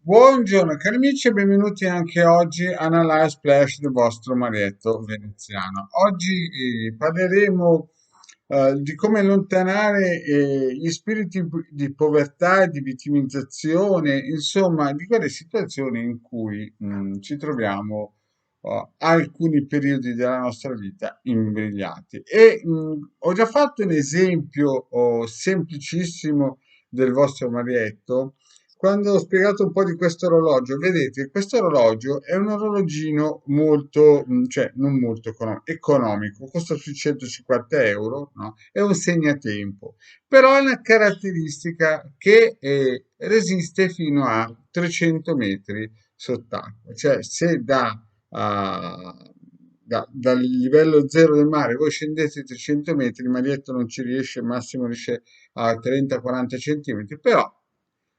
Buongiorno cari amici e benvenuti anche oggi a Analyze Splash del vostro Marietto veneziano. Oggi parleremo di come allontanare gli spiriti di povertà e di vittimizzazione, insomma, di quelle situazioni in cui ci troviamo alcuni periodi della nostra vita imbrigliati. E ho già fatto un esempio semplicissimo del vostro Marietto quando ho spiegato un po' di questo orologio. Vedete, questo orologio è un orologino molto, cioè non molto economico, costa sui 150 euro, no? È un segnatempo, però ha una caratteristica che resiste fino a 300 metri sott'acqua, cioè se dal livello zero del mare voi scendete 300 metri, il maglietto non ci riesce, massimo riesce a 30-40 centimetri, però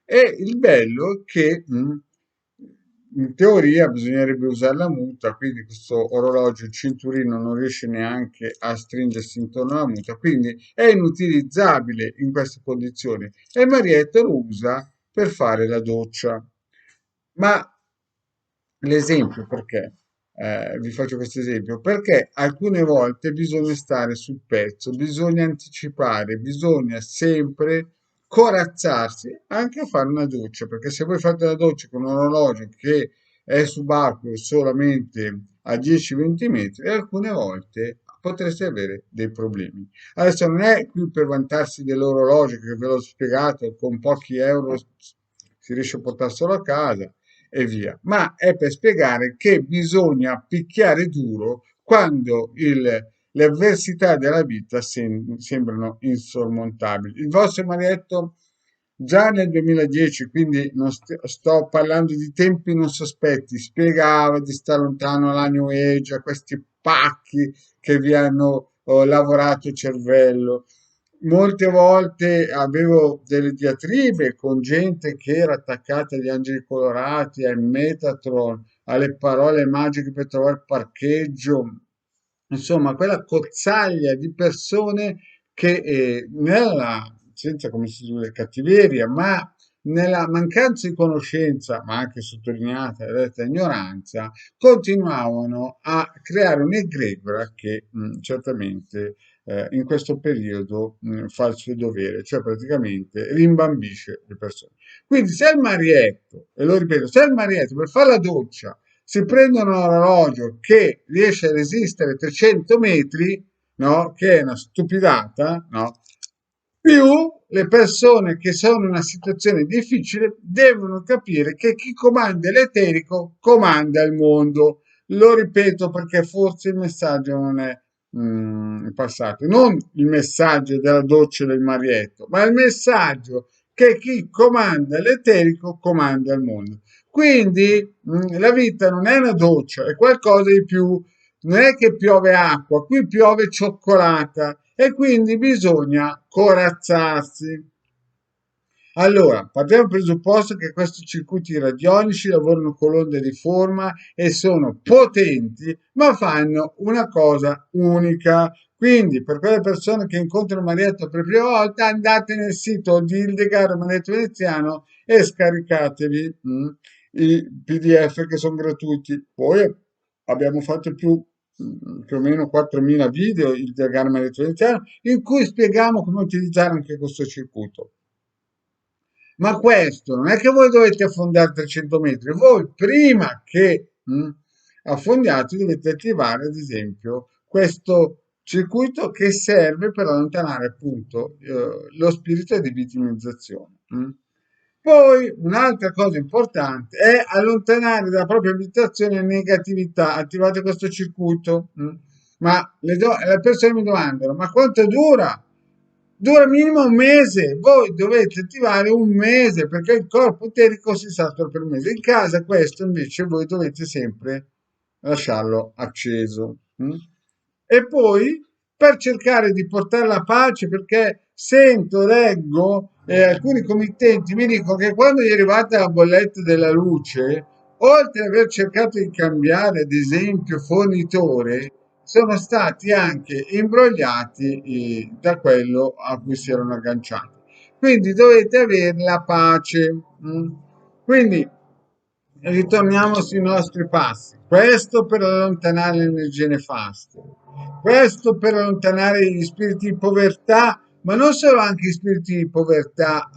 e il bello è che in teoria bisognerebbe usare la muta, quindi questo orologio, il cinturino non riesce neanche a stringersi intorno alla muta, quindi è inutilizzabile in queste condizioni e Marietta lo usa per fare la doccia. Ma l'esempio perché? Vi faccio questo esempio perché alcune volte bisogna stare sul pezzo, bisogna anticipare, bisogna sempre corazzarsi anche a fare una doccia, perché se voi fate la doccia con un orologio che è subacqueo solamente a 10-20 metri, alcune volte potreste avere dei problemi. Adesso non è qui per vantarsi dell'orologio che ve l'ho spiegato, con pochi euro si riesce a portarselo a casa e via, ma è per spiegare che bisogna picchiare duro quando le avversità della vita sembrano insormontabili. Il vostro Marietto già nel 2010, quindi non sto parlando di tempi non sospetti, spiegava di stare lontano alla New Age, a questi pacchi che vi hanno lavorato il cervello. Molte volte avevo delle diatribe con gente che era attaccata agli angeli colorati, al Metatron, alle parole magiche per trovare parcheggio, insomma, quella cozzaglia di persone che senza come si dice, cattiveria, ma nella mancanza di conoscenza, ma anche sottolineata detta ignoranza, continuavano a creare un'egregora che certamente in questo periodo fa il suo dovere, cioè praticamente rimbambisce le persone. Quindi se il Marietto, e lo ripeto, se il Marietto per fare la doccia si prende un orologio che riesce a resistere 300 metri, no? Che è una stupidata, no? Più le persone che sono in una situazione difficile devono capire che chi comanda l'eterico comanda il mondo. Lo ripeto perché forse il messaggio non è passato, non il messaggio della doccia del Marietto, ma il messaggio che chi comanda l'eterico comanda il mondo. Quindi la vita non è una doccia, è qualcosa di più. Non è che piove acqua, qui piove cioccolata e quindi bisogna corazzarsi. Allora, partiamo dal presupposto che questi circuiti radionici lavorano con l'onda di forma e sono potenti, ma fanno una cosa unica. Quindi, per quelle persone che incontrano Marietta per la prima volta, andate nel sito di Hildegard Marietto Veneziano e scaricatevi i PDF che sono gratuiti. Poi abbiamo fatto più o meno 4.000 video, il diagramma elettroiniziale, in cui spieghiamo come utilizzare anche questo circuito. Ma questo non è che voi dovete affondare 300 metri, voi prima che affondiate dovete attivare, ad esempio, questo circuito che serve per allontanare appunto lo spirito di vittimizzazione. Poi un'altra cosa importante è allontanare dalla propria abitazione negatività. Attivate questo circuito. Ma le persone mi domandano, ma quanto dura? Dura minimo un mese. Voi dovete attivare un mese perché il corpo eterico si satura per un mese. In casa questo invece voi dovete sempre lasciarlo acceso. E poi per cercare di portare la pace, perché sento, leggo e alcuni committenti mi dicono che quando gli è arrivata la bolletta della luce, oltre ad aver cercato di cambiare, ad esempio, fornitore, sono stati anche imbrogliati da quello a cui si erano agganciati. Quindi dovete avere la pace. Quindi ritorniamo sui nostri passi. Questo per allontanare le energie nefaste, questo per allontanare gli spiriti di povertà, ma non solo anche gli spiriti di povertà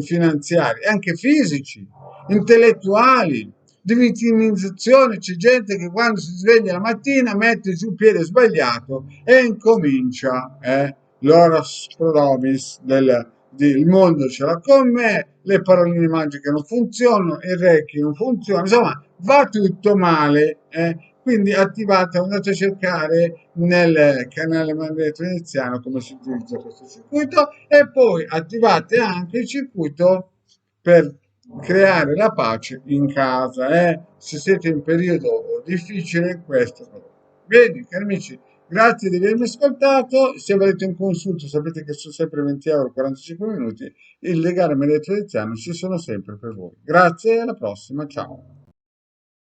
finanziari, anche fisici, intellettuali, di vittimizzazione. C'è gente che quando si sveglia la mattina mette giù il piede sbagliato e incomincia, l'oros pro nobis il mondo ce l'ha con me, le paroline magiche non funzionano, il Reiki non funziona, insomma va tutto male. Quindi attivate, andate a cercare nel canale Mandetto Veneziano come si utilizza questo circuito e poi attivate anche il circuito per creare la pace in casa. Se siete in periodo difficile, questo. Bene, cari amici, grazie di avermi ascoltato. Se volete un consulto, sapete che sono sempre 20 euro 45 minuti. Il legale Mandetto Veneziano ci sono sempre per voi. Grazie e alla prossima, ciao.